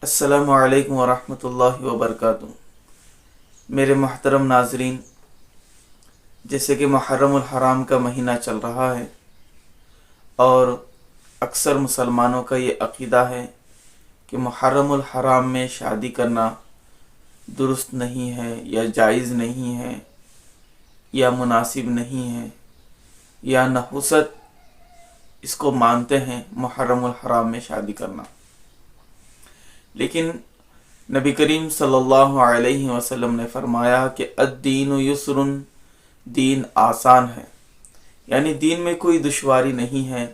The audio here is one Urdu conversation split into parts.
السلام علیکم ورحمۃ اللہ وبرکاتہ۔ میرے محترم ناظرین، جیسے کہ محرم الحرام کا مہینہ چل رہا ہے اور اکثر مسلمانوں کا یہ عقیدہ ہے کہ محرم الحرام میں شادی کرنا درست نہیں ہے یا جائز نہیں ہے یا مناسب نہیں ہے یا نحوست اس کو مانتے ہیں محرم الحرام میں شادی کرنا۔ لیکن نبی کریم صلی اللہ علیہ وسلم نے فرمایا کہ الدین یسر، دین آسان ہے، یعنی دین میں کوئی دشواری نہیں ہے۔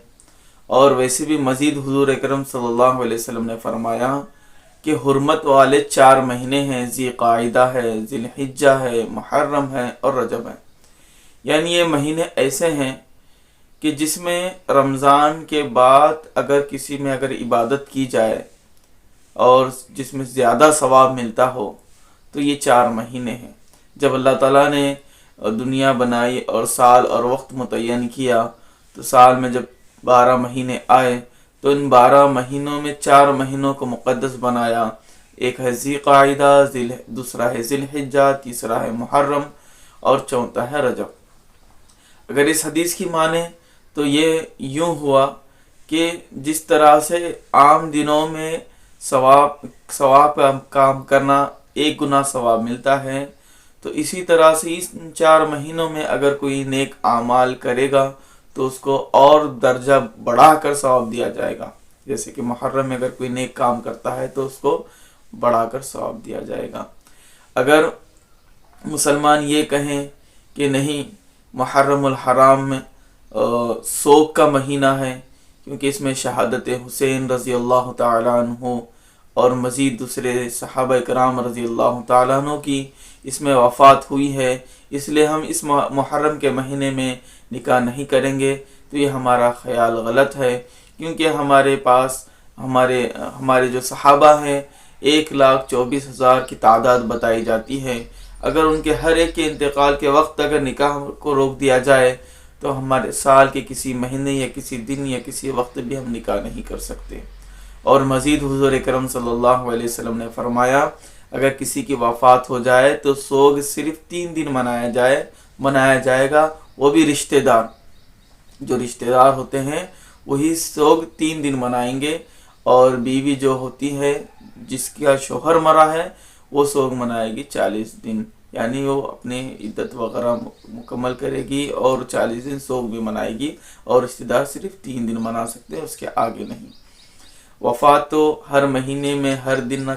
اور ویسے بھی مزید حضور اکرم صلی اللہ علیہ وسلم نے فرمایا کہ حرمت والے 4 مہینے ہیں، ذی قعدہ ہے، ذی الحجہ ہے، محرم ہے اور رجب ہے۔ یعنی یہ مہینے ایسے ہیں کہ جس میں رمضان کے بعد اگر کسی میں عبادت کی جائے اور جس میں زیادہ ثواب ملتا ہو تو یہ 4 مہینے ہیں۔ جب اللہ تعالیٰ نے دنیا بنائی اور سال اور وقت متعین کیا تو سال میں جب 12 مہینے آئے تو ان 12 مہینوں میں 4 مہینوں کو مقدس بنایا۔ ایک ہے ذی قعدہ، دوسرا ہے ذی الحجہ، تیسرا ہے محرم اور چوتھا ہے رجب۔ اگر اس حدیث کی مانیں تو یہ یوں ہوا کہ جس طرح سے عام دنوں میں ثواب کا کام کرنا 1 گنا ثواب ملتا ہے، تو اسی طرح سے اس 4 مہینوں میں اگر کوئی نیک اعمال کرے گا تو اس کو اور درجہ بڑھا کر ثواب دیا جائے گا۔ جیسے کہ محرم میں اگر کوئی نیک کام کرتا ہے تو اس کو بڑھا کر ثواب دیا جائے گا۔ اگر مسلمان یہ کہیں کہ نہیں، محرم الحرام میں سوگ کا مہینہ ہے کیونکہ اس میں شہادت حسین رضی اللہ تعالیٰ عنہ اور مزید دوسرے صحابہ کرام رضی اللہ تعالیٰ عنہ کی اس میں وفات ہوئی ہے، اس لیے ہم اس محرم کے مہینے میں نکاح نہیں کریں گے، تو یہ ہمارا خیال غلط ہے۔ کیونکہ ہمارے پاس ہمارے جو صحابہ ہیں 1,24,000 کی تعداد بتائی جاتی ہے۔ اگر ان کے ہر ایک کے انتقال کے وقت اگر نکاح کو روک دیا جائے تو ہمارے سال کے کسی مہینے یا کسی دن یا کسی وقت بھی ہم نکاح نہیں کر سکتے۔ اور مزید حضور اکرم صلی اللہ علیہ وسلم نے فرمایا اگر کسی کی وفات ہو جائے تو سوگ صرف 3 دن منایا جائے گا، وہ بھی رشتہ دار، جو رشتہ دار ہوتے ہیں وہی سوگ 3 دن منائیں گے، اور بیوی جو ہوتی ہے جس کا شوہر مرا ہے وہ سوگ منائے گی 40 دن، یعنی وہ اپنے عدت وغیرہ مکمل کرے گی اور 40 دن سوگ بھی منائے گی، اور رشتہ دار صرف 3 دن منا سکتے ہیں، اس کے آگے نہیں۔ وفات تو ہر مہینے میں ہر دن نہ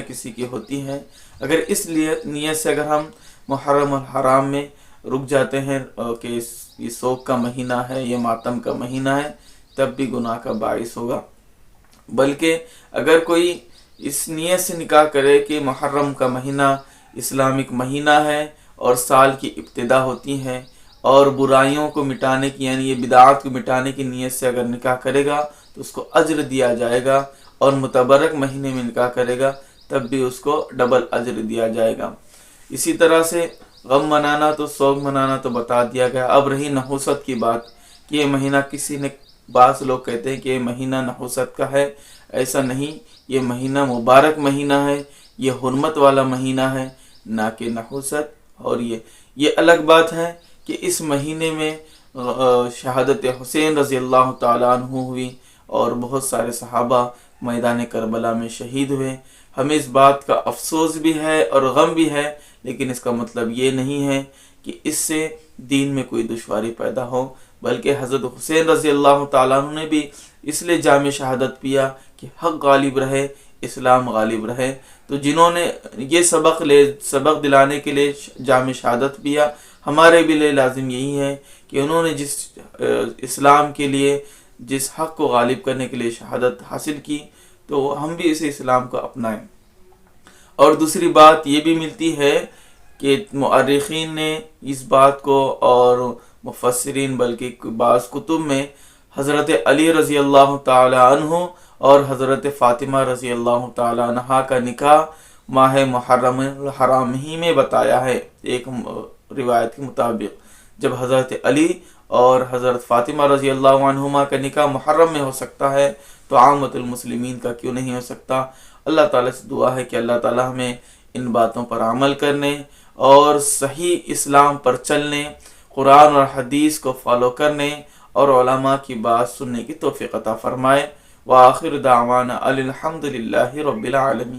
کسی کی ہوتی ہے۔ اگر اس لیے نیت سے اگر ہم محرم الحرام میں رک جاتے ہیں کہ یہ سوگ کا مہینہ ہے، یہ ماتم کا مہینہ ہے، تب بھی گناہ کا باعث ہوگا۔ بلکہ اگر کوئی اس نیت سے نکاح کرے کہ محرم کا مہینہ اسلامک مہینہ ہے اور سال کی ابتدا ہوتی ہے، اور برائیوں کو مٹانے کی یعنی یہ بدعات کو مٹانے کی نیت سے اگر نکاح کرے گا تو اس کو اجر دیا جائے گا، اور متبرک مہینے میں نکاح کرے گا تب بھی اس کو ڈبل اجر دیا جائے گا۔ اسی طرح سے غم منانا تو سوگ منانا تو بتا دیا گیا۔ اب رہی نحوست کی بات کہ یہ مہینہ بعض لوگ کہتے ہیں کہ یہ مہینہ نحوست کا ہے، ایسا نہیں، یہ مہینہ مبارک مہینہ ہے، یہ حرمت والا مہینہ ہے، نہ کہ نحوست۔ اور یہ الگ بات ہے کہ اس مہینے میں شہادت حسین رضی اللہ تعالیٰ عنہ ہوئی اور بہت سارے صحابہ میدان کربلا میں شہید ہوئے۔ ہمیں اس بات کا افسوس بھی ہے اور غم بھی ہے، لیکن اس کا مطلب یہ نہیں ہے کہ اس سے دین میں کوئی دشواری پیدا ہو، بلکہ حضرت حسین رضی اللہ تعالیٰ عنہ نے بھی اس لیے جام شہادت پیا کہ حق غالب رہے، اسلام غالب رہے۔ تو جنہوں نے یہ سبق دلانے کے لیے جام شہادت پیا، ہمارے بھی لیے لازم یہی ہے کہ انہوں نے جس اسلام کے لیے، جس حق کو غالب کرنے کے لیے شہادت حاصل کی، تو ہم بھی اسے اسلام کو اپنائیں۔ اور دوسری بات یہ بھی ملتی ہے کہ مؤرخین نے اس بات کو اور مفسرین بلکہ بعض کتب میں حضرت علی رضی اللہ تعالی عنہ اور حضرت فاطمہ رضی اللہ تعالی عنہا کا نکاح ماہ محرم الحرام ہی میں بتایا ہے۔ ایک روایت کے مطابق جب حضرت علی اور حضرت فاطمہ رضی اللہ عنہما کا نکاح محرم میں ہو سکتا ہے تو عامت المسلمین کا کیوں نہیں ہو سکتا؟ اللہ تعالیٰ سے دعا ہے کہ اللہ تعالیٰ ہمیں ان باتوں پر عمل کرنے اور صحیح اسلام پر چلنے، قرآن اور حدیث کو فالو کرنے اور علماء کی بات سننے کی توفیق عطا فرمائے۔ وآخر دعوانا الحمد للہ رب العالمین۔